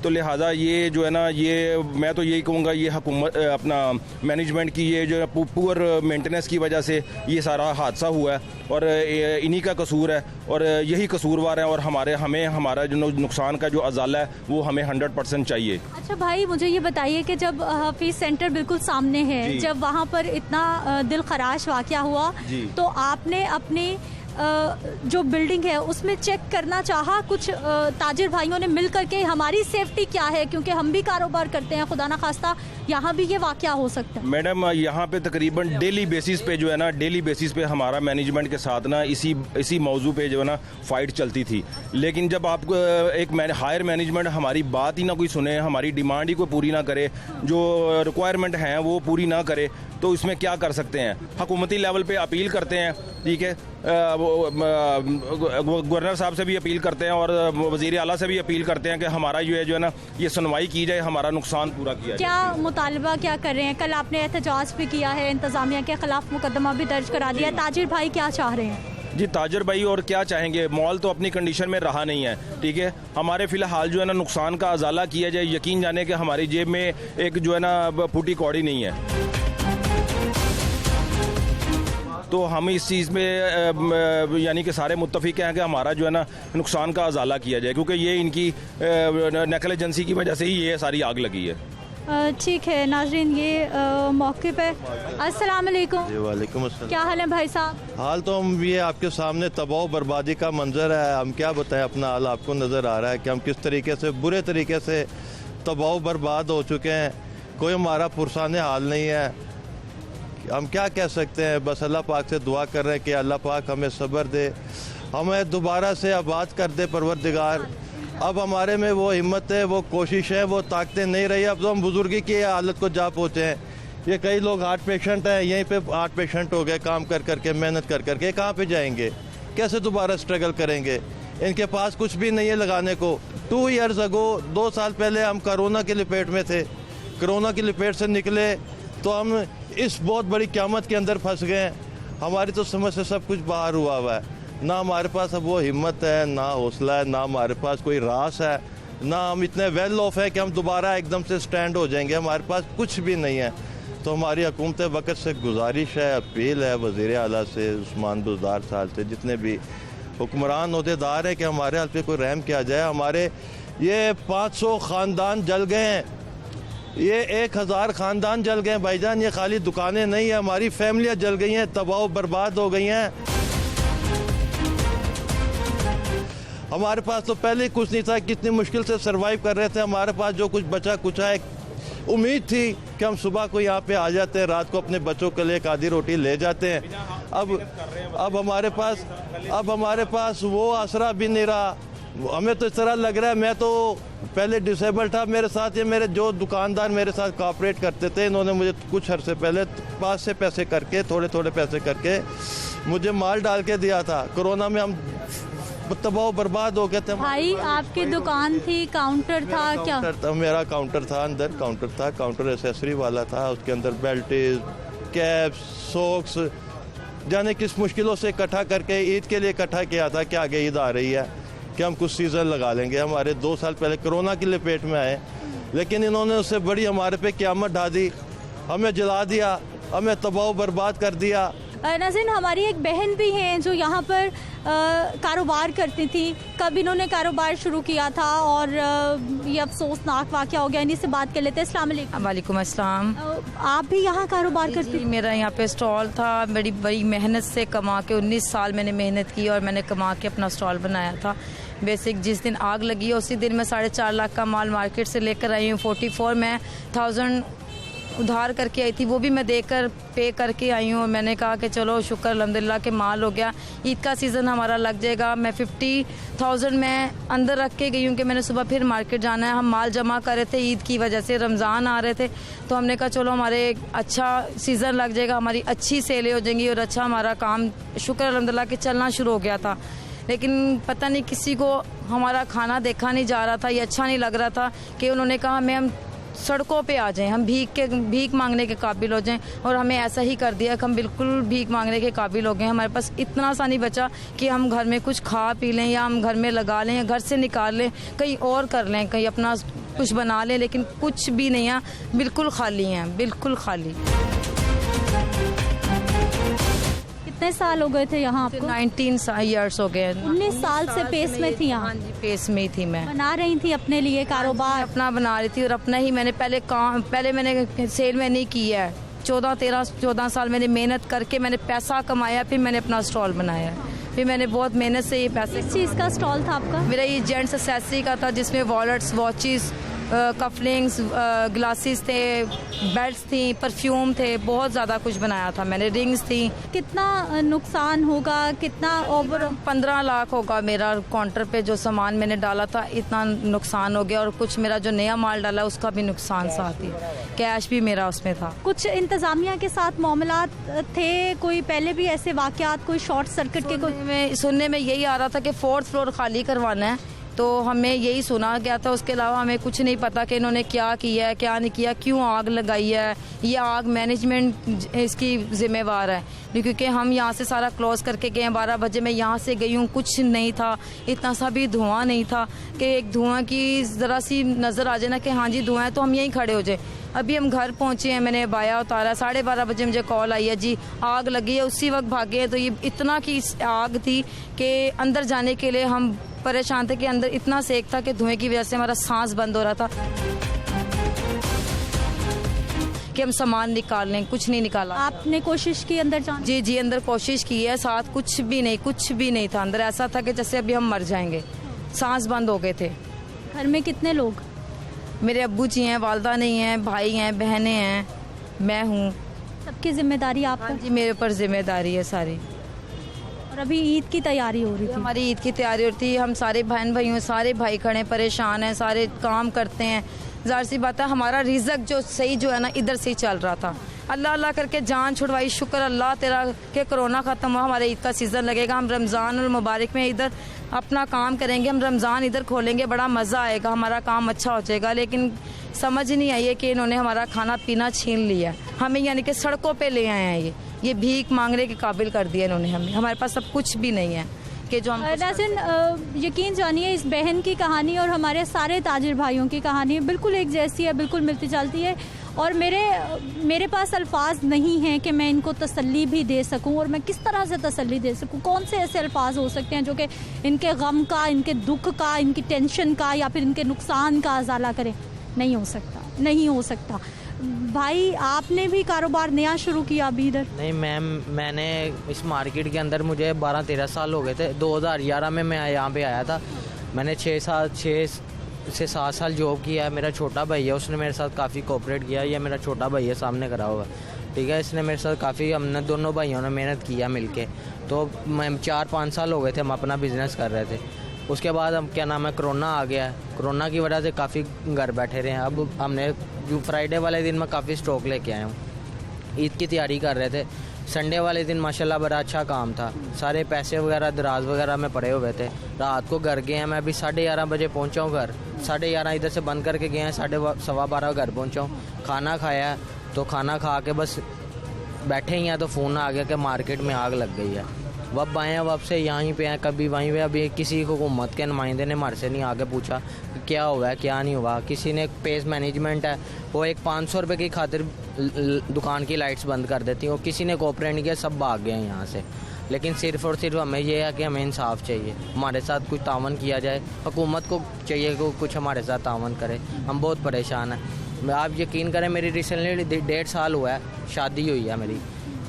तो लिहाजा ये जो है ना, ये मैं तो यही कहूँगा, ये हुकूमत अपना मैनेजमेंट की ये जो पुअर मेंटेनेंस की वजह से ये सारा हादसा हुआ है और इन्हीं का कसूर है और यही कसूरवार है। और हमारा जो नुकसान का जो अजाला है वो हमें 100% चाहिए। अच्छा भाई, मुझे ये बताइए कि जब हफीज सेंटर बिल्कुल सामने है, जब वहाँ पर इतना दिल खराश वाक़या हुआ, तो आपने अपनी जो बिल्डिंग है उसमें चेक करना चाहा? कुछ ताजिर भाइयों ने मिल करके हमारी सेफ्टी क्या है, क्योंकि हम भी कारोबार करते हैं, खुदा ना खास्ता यहाँ भी ये वाक़या हो सकता है। मैडम, यहाँ पे तकरीबन डेली बेसिस पे जो है ना, डेली बेसिस पे हमारा मैनेजमेंट के साथ ना इसी मौजू पे जो है ना फाइट चलती थी। लेकिन जब आप एक हायर मैनेजमेंट हमारी बात ही ना कोई सुने, हमारी डिमांड ही कोई पूरी ना करे, जो रिक्वायरमेंट हैं वो पूरी ना करे, तो इसमें क्या कर सकते हैं? हुकूमती लेवल पे अपील करते हैं, ठीक है, गवर्नर साहब से भी अपील करते हैं और वज़ीर आला से भी अपील करते हैं कि हमारा जो है ना ये सुनवाई की जाए, हमारा नुकसान पूरा किया जाए। क्या मुतालबा क्या कर रहे हैं? कल आपने एहतजाज भी किया है, इंतज़ामिया के खिलाफ मुकदमा भी दर्ज करा दिया। ताजिर भाई क्या चाह रहे हैं? जी, ताजर भाई और क्या चाहेंगे, मॉल तो अपनी कंडीशन में रहा नहीं है, ठीक है। हमारे फ़िलहाल जो है ना नुकसान का अजाला किया जाए, यकीन जाने कि हमारी जेब में एक जो है ना फूटी कौड़ी नहीं है। तो हम इस चीज़ में यानी कि सारे मुत्तफिक हैं कि हमारा जो है ना नुकसान का अजाला किया जाए, क्योंकि ये इनकी नेग्लिजेंसी की वजह से ही ये सारी आग लगी है। ठीक है नाजरीन, ये मौके पे अस्सलाम वालेकुम। वालेकुम अस्सलाम। क्या हाल है भाई साहब? हाल तो हम ये आपके सामने तबाह बर्बादी का मंजर है, हम क्या बताएं, अपना हाल आपको नज़र आ रहा है कि हम किस तरीके से बुरे तरीके से तबाह बर्बाद हो चुके हैं। कोई हमारा पुरसाने हाल नहीं है, हम क्या कह सकते हैं, बस अल्लाह पाक से दुआ कर रहे हैं कि अल्लाह पाक हमें सब्र दे, हमें दोबारा से आबाद कर दे परवरदिगार। अब हमारे में वो हिम्मत है, वो कोशिश है, वो ताकतें नहीं रही। अब तो हम बुजुर्गी की हालत को जा पहुँचे हैं। ये कई लोग हार्ट पेशेंट हैं, यहीं पे हार्ट पेशेंट हो गए, काम कर करके मेहनत कर करके कहाँ पे जाएंगे, कैसे दोबारा स्ट्रगल करेंगे? इनके पास कुछ भी नहीं है लगाने को। 2 ईयर्स अगो, 2 साल पहले हम कोरोना की लपेट में थे। कोरोना की लपेट से निकले तो हम इस बहुत बड़ी क़यामत के अंदर फंस गए। हमारी तो समझ से सब कुछ बाहर हुआ हुआ है। ना हमारे पास अब वो हिम्मत है, ना हौसला है, ना हमारे पास कोई रास है, ना हम इतने वेल ऑफ है कि हम दोबारा एकदम से स्टैंड हो जाएंगे। हमारे पास कुछ भी नहीं है। तो हमारी हुकूमत वक्त से गुजारिश है, अपील है वज़ीर आला से, उस्मान बुज़दार साहब से, जितने भी हुक्मरान ओहदेदार हैं कि हमारे हाल पे कोई रहम किया जाए। हमारे ये 500 ख़ानदान जल गए हैं, ये 1000 ख़ानदान जल गए हैं भाईजान। ये खाली दुकानें नहीं है, हमारी फैमिलियाँ जल गई हैं, तबाह बर्बाद हो गई हैं। हमारे पास तो पहले ही कुछ नहीं था, कितनी मुश्किल से सरवाइव कर रहे थे। हमारे पास जो कुछ बचा कुछ है, उम्मीद थी कि हम सुबह को यहाँ पे आ जाते हैं, रात को अपने बच्चों के लिए एक आधी रोटी ले जाते हैं। अब हमारे पास वो आसरा भी नहीं रहा। हमें तो इस तरह लग रहा है, मैं तो पहले डिसेबल था, मेरे साथ ये मेरे जो दुकानदार मेरे साथ कोऑपरेट करते थे, इन्होंने मुझे कुछ अरसे पहले पास से पैसे करके, थोड़े थोड़े पैसे करके मुझे माल डाल के दिया था। कोरोना में हम तबाह बर्बाद हो गए थे। भाई आपकी दुकान थी, काउंटर था क्या? मेरा काउंटर था, अंदर काउंटर था, काउंटर एसेसरी वाला था। उसके अंदर बेल्टेज, कैप्स, सॉक्स, जाने किस मुश्किलों से इकट्ठा करके ईद के लिए इकट्ठा किया था कि आगे ईद आ रही है कि हम कुछ सीज़न लगा लेंगे। हमारे 2 साल पहले कोरोना की लपेट में आए, लेकिन इन्होंने उससे बड़ी हमारे पे क़यामत ढा दी, हमें जला दिया, हमें तबाह बर्बाद कर दिया। नाज़रीन, हमारी एक बहन भी हैं जो यहाँ पर कारोबार करती थी। कब इन्होंने कारोबार शुरू किया था और ये अफसोसनाक वाक़या हो गया। इन्हीं से बात कर लेते हैं। अस्सलाम वालेकुम। वालेकुम अस्सलाम। आप भी यहाँ कारोबार करती? मेरा यहाँ पे स्टॉल था, बड़ी बड़ी मेहनत से कमा के 19 साल मैंने मेहनत की और मैंने कमा के अपना स्टॉल बनाया था। बेसिक जिस दिन आग लगी उसी दिन मैं 4.5 लाख का माल मार्केट से लेकर आई हूँ। 44 में 1000 उधार करके आई थी, वो भी मैं देकर पे करके आई हूँ। और मैंने कहा कि चलो शुक्र अल्हम्दुलिल्लाह के माल हो गया, ईद का सीज़न हमारा लग जाएगा। मैं 50,000 में अंदर रख के गई हूँ कि मैंने सुबह फिर मार्केट जाना है। हम माल जमा कर रहे थे, ईद की वजह से रमज़ान आ रहे थे, तो हमने कहा चलो हमारे अच्छा सीज़न लग जाएगा, हमारी अच्छी सेलें हो जाएंगी और अच्छा हमारा काम शुक्र अल्हम्दुलिल्लाह के चलना शुरू हो गया था। लेकिन पता नहीं किसी को हमारा खाना देखा नहीं जा रहा था, ये अच्छा नहीं लग रहा था कि उन्होंने कहा हमें हम सड़कों पे आ जाएं, हम भीख मांगने के काबिल हो जाएं, और हमें ऐसा ही कर दिया कि हम बिल्कुल भीख मांगने के काबिल हो गए। हमारे पास इतना सा नहीं बचा कि हम घर में कुछ खा पी लें या हम घर में लगा लें या घर से निकाल लें, कहीं और कर लें, कहीं अपना कुछ बना लें, लेकिन कुछ भी नहीं है, बिल्कुल खाली हैं, बिल्कुल खाली। कितने साल हो गए थे यहाँ आपको? 19 ईयर्स हो गए। 19 साल से पेस में थी यहाँ? हाँ जी, पेस में ही थी मैं। बना रही थी अपने लिए कारोबार? अपना बना रही थी और अपना ही मैंने पहले मैंने सेल में नहीं किया है। 14 साल मैंने मेहनत करके मैंने पैसा कमाया, फिर मैंने अपना स्टॉल बनाया, फिर मैंने बहुत मेहनत से ये पैसे। किस चीज़ का स्टॉल था आपका? मेरा ये जेंट्स एक्सेसरी का था, जिसमें वॉलेट्स, वॉचेस, कफलिंग्स, ग्लासेस थे, बेल्ट्स थी, परफ्यूम थे, बहुत ज़्यादा कुछ बनाया था मैंने, रिंग्स थी। कितना नुकसान होगा, कितना ओवर? 15 लाख होगा मेरा काउंटर पे जो सामान मैंने डाला था, इतना नुकसान हो गया। और कुछ मेरा जो नया माल डाला उसका भी नुकसान साथ ही, कैश भी मेरा उसमें था। कुछ इंतज़ामिया के साथ मामलात थे, कोई पहले भी ऐसे वाक़यात, कोई शॉर्ट सर्किट के? सुनने में यही आ रहा था कि 4th फ्लोर खाली करवाना है, तो हमें यही सुना गया था। उसके अलावा हमें कुछ नहीं पता कि इन्होंने क्या किया है, क्या नहीं किया, क्यों आग लगाई है। ये आग मैनेजमेंट इसकी ज़िम्मेवार है, क्योंकि हम यहाँ से सारा क्लोज़ करके गए हैं। 12 बजे मैं यहाँ से गई हूँ, कुछ नहीं था, इतना सा भी धुआं नहीं था कि एक धुआं की ज़रा सी नज़र आ जाए ना कि हाँ जी धुआं है, तो हम यहीं खड़े हो जाए। अभी हम घर पहुंचे हैं, मैंने बाया उतारा, 12:30 बजे मुझे कॉल आई है जी आग लगी है, उसी वक्त भागे हैं। तो ये इतना की आग थी कि अंदर जाने के लिए हम परेशान थे कि अंदर इतना सेक था कि धुएं की वजह से हमारा सांस बंद हो रहा था कि हम सामान निकाल लें, कुछ नहीं निकाला। आपने कोशिश की अंदर जाने? जी जी, अंदर कोशिश की है, साथ कुछ भी नहीं था अंदर। ऐसा था कि जैसे अभी हम मर जाएंगे, सांस बंद हो गए थे। घर में कितने लोग? मेरे अब्बू जी हैं, वालदा नहीं हैं, भाई हैं, बहनें हैं, मैं हूँ। सबकी जिम्मेदारी आप? हाँ जी, मेरे ऊपर जिम्मेदारी है सारी। और अभी ईद की तैयारी हो रही थी? हमारी ईद की तैयारी हो रही थी। हम सारे बहन भाइयों, सारे भाई खड़े परेशान हैं, सारे काम करते हैं। ज़ाहिर सी बात है हमारा रिज़्क जो सही जो है ना इधर से ही चल रहा था। अल्लाह अल्लाह करके जान छुड़वाई, शुक्र अल्लाह तेरा कि कोरोना ख़त्म हुआ, हमारे ईद का सीज़न लगेगा। हम रमज़ान और मुबारक में इधर अपना काम करेंगे, हम रमज़ान इधर खोलेंगे, बड़ा मज़ा आएगा, हमारा काम अच्छा हो जाएगा। लेकिन समझ नहीं आई है कि इन्होंने हमारा खाना पीना छीन लिया, हमें यानी कि सड़कों पे ले आए हैं। ये भीख मांगने के काबिल कर दिया इन्होंने हमें। हमारे पास सब कुछ भी नहीं है कि जो हम नाज़रीन, यकीन जानिए इस बहन की कहानी और हमारे सारे ताजिर भाइयों की कहानी बिल्कुल एक जैसी है, बिल्कुल मिलती जुलती है। और मेरे पास अल्फाज नहीं हैं कि मैं इनको तसल्ली भी दे सकूं, और मैं किस तरह से तसल्ली दे सकूं। कौन से ऐसे अल्फाज हो सकते हैं जो कि इनके गम का, इनके दुख का, इनकी टेंशन का या फिर इनके नुकसान का अजाला करें? नहीं हो सकता। भाई, आपने भी कारोबार नया शुरू किया अभी इधर? नहीं मैम, मैंने इस मार्केट के अंदर मुझे 12-13 साल हो गए थे। 2011 में मैं यहाँ पे आया था। मैंने 6 से 7 साल जॉब किया है। मेरा छोटा भाई है, उसने मेरे साथ काफ़ी कोऑपरेट किया। ये मेरा छोटा भाई है, सामने खड़ा हुआ, ठीक है। इसने मेरे साथ काफ़ी, हमने दोनों भाइयों ने मेहनत किया मिलके। तो मैं 4-5 साल हो गए थे हम अपना बिज़नेस कर रहे थे। उसके बाद हम क्या नाम है कोरोना आ गया। कोरोना की वजह से काफ़ी घर बैठे रहे हैं। अब हमने फ्राइडे वाले दिन मैं काफ़ी स्टॉक लेके आया हूँ। ईद की तैयारी कर रहे थे। संडे वाले दिन माशाल्लाह बड़ा अच्छा काम था। सारे पैसे वगैरह दराज वगैरह में पड़े हुए थे। रात को घर गए हैं, मैं अभी 11:30 बजे पहुँचा हूँ घर। 11:30 इधर से बंद करके गए हैं, 12:15 घर पहुँचा हूँ। खाना खाया, तो खाना खा के बस बैठे ही हैं तो फ़ोन आ गया कि मार्केट में आग लग गई है। वब आए हैं, वब से यहीं पे हैं, कभी वहीं पे। अभी किसी हुकूमत के नुमाइंदे ने हमारे से नहीं आगे पूछा कि क्या हुआ है क्या नहीं हुआ। किसी ने पेस मैनेजमेंट है, वो एक 500 रुपये की खातिर दुकान की लाइट्स बंद कर देती हैं। और किसी ने कोऑपरेट नहीं किया, सब भाग गए हैं यहाँ से। लेकिन सिर्फ़ और सिर्फ हमें ये है कि हमें इंसाफ चाहिए, हमारे साथ कुछ तावन किया जाए। हुकूमत को चाहिए कि कुछ हमारे साथ तावन करे। हम बहुत परेशान हैं। आप यकीन करें, मेरी रिसेंटली 1.5 साल हुआ है शादी हुई है मेरी।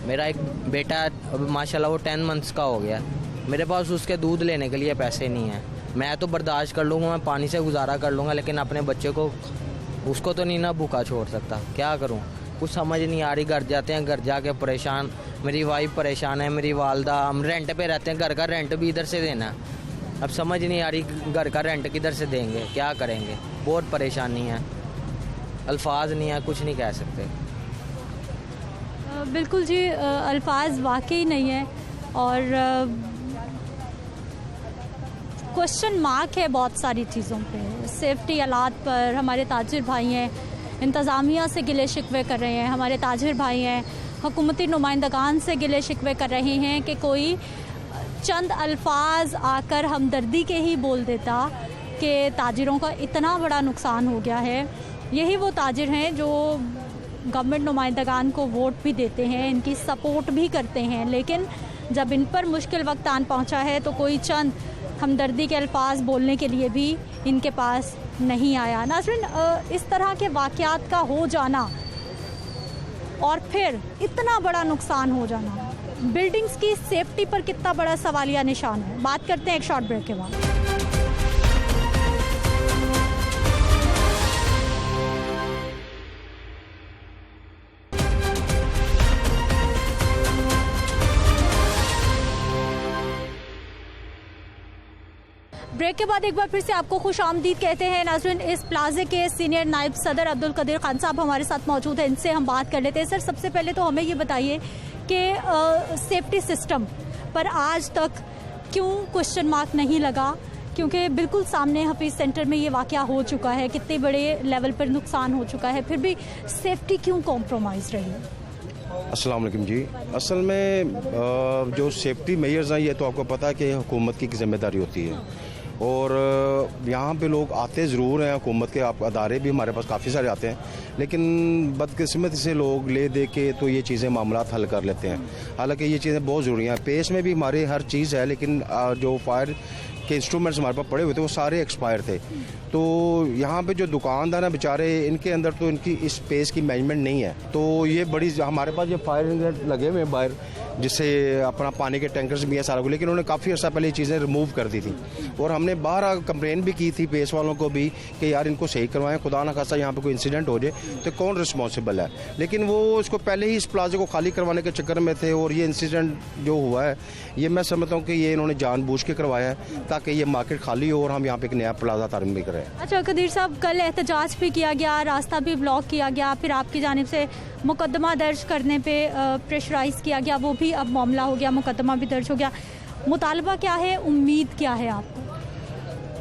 मेरा एक बेटा अब माशाल्लाह वो 10 मंथ्स का हो गया। मेरे पास उसके दूध लेने के लिए पैसे नहीं हैं। मैं तो बर्दाश्त कर लूँगा, मैं पानी से गुजारा कर लूँगा, लेकिन अपने बच्चे को, उसको तो नहीं ना भूखा छोड़ सकता। क्या करूँ, कुछ समझ नहीं आ रही। घर जाते हैं, घर जाके परेशान, मेरी वाइफ परेशान है, मेरी वालदा। हम रेंट पे रहते हैं, घर का रेंट भी इधर से देना। अब समझ नहीं आ रही घर का रेंट किधर से देंगे, क्या करेंगे। बहुत परेशानी है, अल्फाज नहीं है, कुछ नहीं कह सकते। बिल्कुल जी, अल्फाज वाकई नहीं है। और क्वेश्चन मार्क है बहुत सारी चीज़ों पे। सेफ्टी हालात पर हमारे ताजिर भाई हैं, इंतज़ामिया से गिले शिकवे कर रहे हैं। हमारे ताजिर भाई हैं, हुकूमती नुमाइंदगान से गिले शिकवे कर रहे हैं कि कोई चंद अल्फाज आकर हमदर्दी के ही बोल देता कि ताजिरों का इतना बड़ा नुकसान हो गया है। यही वो ताजिर हैं जो गवर्नमेंट नुमाइंदगान को वोट भी देते हैं, इनकी सपोर्ट भी करते हैं, लेकिन जब इन पर मुश्किल वक्त आन पहुंचा है तो कोई चंद हमदर्दी के अल्फाज बोलने के लिए भी इनके पास नहीं आया। नाज़रीन, इस तरह के वाक़यात का हो जाना और फिर इतना बड़ा नुकसान हो जाना, बिल्डिंग्स की सेफ्टी पर कितना बड़ा सवालिया निशान है। बात करते हैं एक शॉर्ट ब्रेक के बाद। ब्रेक के बाद एक बार फिर से आपको खुश आमदीद कहते हैं। नाज़रीन, इस प्लाजे के सीनियर नायब सदर अब्दुल कदीर खान साहब हमारे साथ मौजूद हैं, इनसे हम बात कर लेते हैं। सर, सबसे पहले तो हमें ये बताइए कि सेफ्टी सिस्टम पर आज तक क्यों क्वेश्चन मार्क नहीं लगा, क्योंकि बिल्कुल सामने हफीज़ सेंटर में ये वाक़या हो चुका है, कितने बड़े लेवल पर नुकसान हो चुका है, फिर भी सेफ्टी क्यों कॉम्प्रोमाइज़ रही? अस्सलाम वालेकुम जी। असल में जो सेफ्टी मेजर्स हैं ये तो आपको पता है कि हुकूमत की जिम्मेदारी होती है। और यहाँ पे लोग आते ज़रूर हैं, हुकूमत के अदारे भी हमारे पास काफ़ी सारे आते हैं, लेकिन बदकिस्मती से लोग ले दे के तो ये चीज़ें मामलात हल कर लेते हैं। हालांकि ये चीज़ें बहुत ज़रूरी हैं। पेश में भी हमारी हर चीज़ है, लेकिन जो फायर के इंस्ट्रूमेंट्स हमारे पास पड़े हुए थे वो सारे एक्सपायर थे। तो यहाँ पे जो दुकानदार हैं बेचारे, इनके अंदर तो इनकी इस स्पेस की मैनेजमेंट नहीं है। तो ये बड़ी, हमारे पास ये फायर इंजन लगे हुए हैं बाहर, जिससे अपना पानी के टैंकर्स भी हैं सारा कुछ, लेकिन उन्होंने काफ़ी अर्सा पहले ये चीज़ें रिमूव कर दी थी। और हमने बाहर कंप्लेन भी की थी पेश वालों को भी कि यार इनको सही करवाएं, खुदा ना खासा यहाँ पे कोई इंसिडेंट हो जाए तो कौन रिस्पॉन्सिबल है। लेकिन वो इसको पहले ही इस प्लाजे को खाली करवाने के चक्कर में थे, और ये इंसिडेंट जो हुआ है ये मैं समझता हूँ कि ये इन्होंने जानबूझ के करवाया है ताकि ये मार्केट खाली हो और हम यहाँ पे एक नया प्लाजा तामीर भी करें। अच्छा कदीर साहब, कल एहतजाज भी किया गया, रास्ता भी ब्लॉक किया गया, फिर आपकी जानिब से मुकदमा दर्ज करने पे प्रेशराइज किया गया, वो भी अब मामला हो गया, मुकदमा भी दर्ज हो गया। मुतालबा क्या है, उम्मीद क्या है आपको?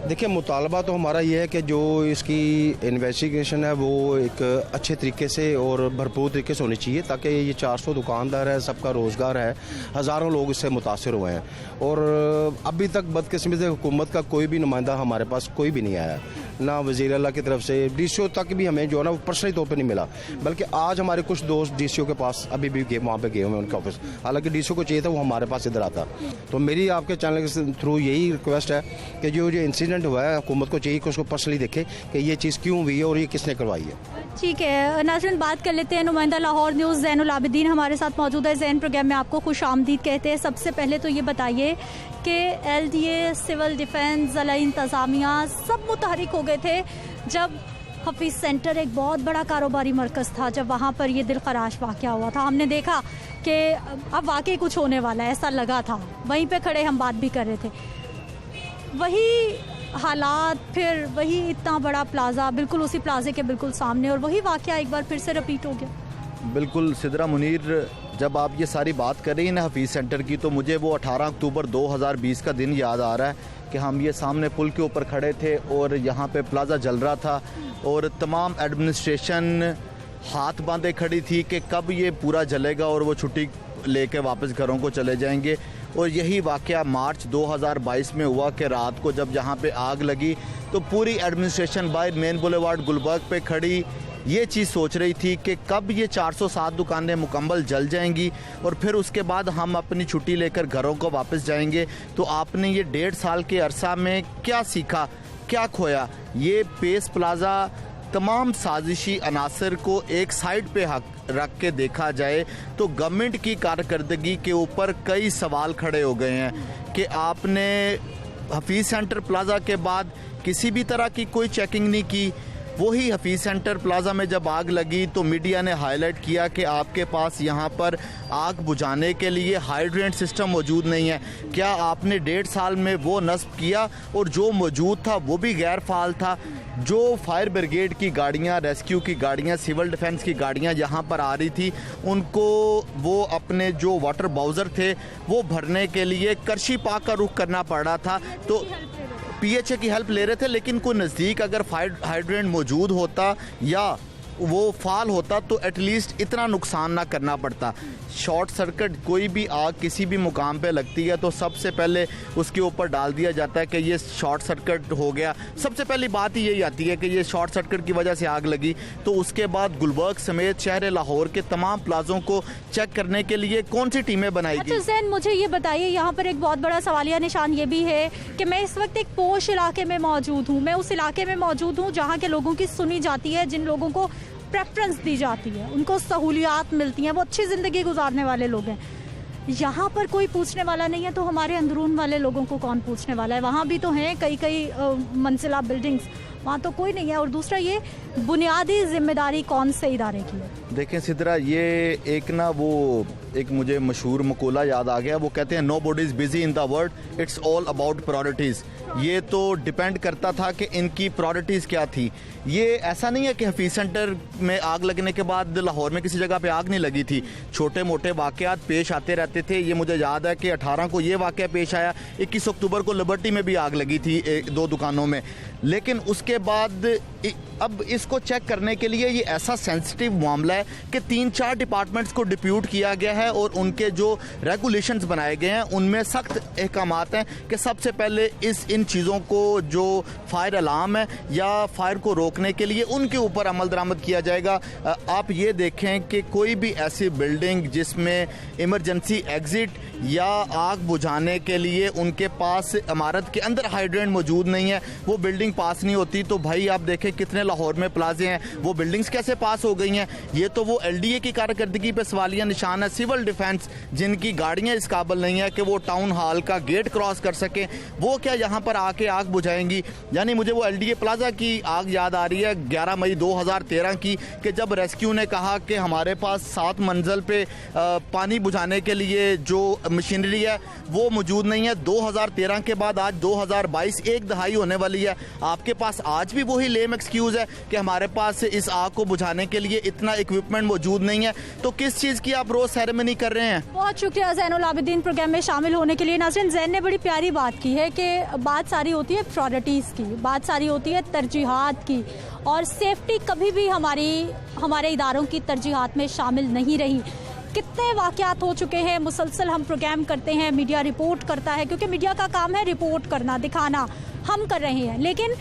देखिए, मुतालबा तो हमारा ये है कि जो इसकी इन्वेस्टिगेशन है वो एक अच्छे तरीके से और भरपूर तरीके से होनी चाहिए, ताकि ये 400 दुकानदार है, सबका रोज़गार है, हज़ारों लोग इससे मुतासर हुए हैं। और अभी तक बदकिस्मती से हुकूमत का कोई भी नुमाइंदा हमारे पास कोई भी नहीं आया, ना वज़ीर आला की तरफ से, DCO तक भी हमें जो है ना वो पर्सनली तौर पे नहीं मिला। बल्कि आज हमारे कुछ दोस्त DCO के पास अभी भी वहाँ पे गए हुए हैं उनके ऑफिस, हालांकि DCO को चाहिए था वो हमारे पास इधर आता। तो मेरी आपके चैनल के थ्रू यही रिक्वेस्ट है कि जो इंसिडेंट हुआ है, हुकूमत को चाहिए कि उसको पर्सनली देखे कि ये चीज़ क्यों हुई है और ये किसने करवाई है। ठीक है नाज़रीन, बात कर लेते हैं नुमाइंदा लाहौर न्यूज़ ज़ैनुल आबिदीन हमारे साथ मौजूद है। ज़ैन प्रोग्राम में आपको खुश आमदीद कहते हैं। सबसे पहले तो ये बताइए कि LDA, सिविल डिफेंस, ज़िला इंतज़ामिया सब मुतहरिक हो गए थे जब हफीज़ सेंटर एक बहुत बड़ा कारोबारी मरकज़ था, जब वहाँ पर ये दिलखराश वाक़या हुआ था। हमने देखा कि अब वाकई कुछ होने वाला है, ऐसा लगा था। वहीं पे खड़े हम बात भी कर रहे थे, वही हालात, फिर वही इतना बड़ा प्लाजा, बिल्कुल उसी प्लाजे के बिल्कुल सामने, और वही वाक़या एक बार फिर से रिपीट हो गया। बिल्कुल सिदरा मुनीर, जब आप ये सारी बात कर रही हैं ना हफीज़ सेंटर की, तो मुझे वो 18 अक्टूबर 2020 का दिन याद आ रहा है कि हम ये सामने पुल के ऊपर खड़े थे और यहाँ पे प्लाजा जल रहा था और तमाम एडमिनिस्ट्रेशन हाथ बांधे खड़ी थी कि कब ये पूरा जलेगा और वो छुट्टी लेके वापस घरों को चले जाएंगे। और यही वाक़या मार्च 2022 में हुआ कि रात को जब यहाँ पे आग लगी तो पूरी एडमिनिस्ट्रेशन बाहर मेन बुलेवार्ड गुलबर्ग पे खड़ी ये चीज़ सोच रही थी कि कब ये 407 दुकानें मुकम्मल जल जाएंगी और फिर उसके बाद हम अपनी छुट्टी लेकर घरों को वापस जाएंगे। तो आपने ये 1.5 साल के अरसा में क्या सीखा, क्या खोया? ये पेस प्लाजा तमाम साजिशी अनासर को एक साइड पे रख के देखा जाए तो गवर्नमेंट की कारकर्दगी के ऊपर कई सवाल खड़े हो गए हैं कि आपने हफीज़ सेंटर प्लाजा के बाद किसी भी तरह की कोई चेकिंग नहीं की। वही हफीज़ सेंटर प्लाजा में जब आग लगी तो मीडिया ने हाईलाइट किया कि आपके पास यहाँ पर आग बुझाने के लिए हाइड्रेंट सिस्टम मौजूद नहीं है। क्या आपने 1.5 साल में वो नस्ब किया? और जो मौजूद था वो भी गैर फाल था। जो फायर ब्रिगेड की गाड़ियाँ, रेस्क्यू की गाड़ियाँ, सिविल डिफेंस की गाड़ियाँ यहाँ पर आ रही थी, उनको वो अपने जो वाटर बाउज़र थे वो भरने के लिए करशी पाक का रुख करना पड़ रहा था। तो PHA की हेल्प ले रहे थे, लेकिन कोई नज़दीक अगर फायर हाइड्रेंट मौजूद होता या वो फाल होता तो एटलीस्ट इतना नुकसान ना करना पड़ता। शॉर्ट सर्किट, कोई भी आग किसी भी मुकाम पे लगती है तो सबसे पहले उसके ऊपर डाल दिया जाता है कि ये शॉर्ट सर्किट हो गया। सबसे पहली बात ही यही आती है कि ये शॉर्ट सर्किट की वजह से आग लगी। तो उसके बाद गुलबर्ग समेत शहर लाहौर के तमाम प्लाजों को चेक करने के लिए कौन सी टीमें बनाई गई? अच्छा ज़ैन, मुझे ये बताइए, यहाँ पर एक बहुत बड़ा सवालिया निशान ये भी है कि मैं इस वक्त एक पोश इलाके में मौजूद हूँ। मैं उस इलाके में मौजूद हूँ जहाँ के लोगों की सुनी जाती है, जिन लोगों को प्रेफरेंस दी जाती है, उनको सहूलियात मिलती हैं, वो अच्छी ज़िंदगी गुजारने वाले लोग हैं। यहाँ पर कोई पूछने वाला नहीं है, तो हमारे अंदरून वाले लोगों को कौन पूछने वाला है? वहाँ भी तो हैं कई मंजिला बिल्डिंग्स, वहाँ तो कोई नहीं है। और दूसरा, ये बुनियादी जिम्मेदारी कौन से इदारे की है? देखें सिद्रा, ये एक ना वो एक मुझे मशहूर मकूला याद आ गया। वो कहते हैं nobody is busy in the world, it's all about priorities. ये तो डिपेंड करता था कि इनकी प्रायोरिटीज़ क्या थी। ये ऐसा नहीं है कि हफीज़ सेंटर में आग लगने के बाद लाहौर में किसी जगह पे आग नहीं लगी थी। छोटे मोटे वाक़यात पेश आते रहते थे। ये मुझे याद है कि 18 को ये वाक़या पेश आया, 21 अक्टूबर को लिबर्टी में भी आग लगी थी 2 दुकानों में। लेकिन उसके उसके बाद अब इसको चेक करने के लिए ये ऐसा सेंसिटिव मामला है कि 3-4 डिपार्टमेंट्स को डिप्यूट किया गया है और उनके जो रेगुलेशंस बनाए गए हैं उनमें सख्त अहकामात हैं कि सबसे पहले इन चीज़ों को जो फायर अलार्म है या फायर को रोकने के लिए उनके ऊपर अमल दरामद किया जाएगा। आप ये देखें कि कोई भी ऐसी बिल्डिंग जिसमें इमरजेंसी एग्जिट या आग बुझाने के लिए उनके पास इमारत के अंदर हाइड्रेंट मौजूद नहीं है, वो बिल्डिंग पास नहीं होती। तो भाई आप देखें कितने लाहौर में प्लाजे हैं, वो बिल्डिंग्स कैसे पास हो गई हैं। ये तो वो LDA की कारकर्दगी पे सवालिया निशान है। सिविल डिफेंस जिनकी गाड़ियां इस काबिल नहीं है कि वो टाउन हॉल का गेट क्रॉस कर सकें, वो क्या यहाँ पर आके आग बुझाएंगी। यानी मुझे वो LDA प्लाजा की आग याद आ रही है 11 मई 2013 की, कि जब रेस्क्यू ने कहा कि हमारे पास 7 मंजिल पे पानी बुझाने के लिए जो मशीनरी है वो मौजूद नहीं है। 2013 के बाद आज 2022 एक दहाई होने वाली है, आपके पास आज भी वही लेम एक्सक्यूज है कि हमारे पास इस आग को बुझाने के लिए इतना इक्विपमेंट मौजूद नहीं है। तो किस चीज़ की आप रोज सेरेमनी कर रहे हैं। बहुत शुक्रिया ज़ैनुल आबिदीन प्रोग्राम में शामिल होने के लिए। नाज़रीन, ज़ैन ने बड़ी प्यारी बात की है कि बात सारी होती है प्रायोरिटीज़ की, बात सारी होती है तरजीहात की, और सेफ्टी कभी भी हमारे इदारों की तरजीहात में शामिल नहीं रही। कितने वाक़यात हो चुके हैं, मुसलसल हम प्रोग्राम करते हैं, मीडिया रिपोर्ट करता है, क्योंकि मीडिया का काम है रिपोर्ट करना, दिखाना, हम कर रहे हैं, लेकिन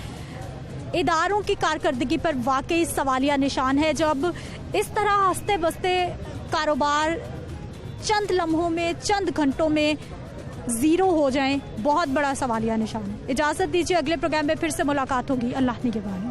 इदारों की कारकर्दगी पर वाकई सवालिया निशान है। जब इस तरह हंसते बसते कारोबार चंद लम्हों में, चंद घंटों में ज़ीरो हो जाएं, बहुत बड़ा सवालिया निशान है। इजाज़त दीजिए, अगले प्रोग्राम में फिर से मुलाकात होगी। अल्लाह निगहबान।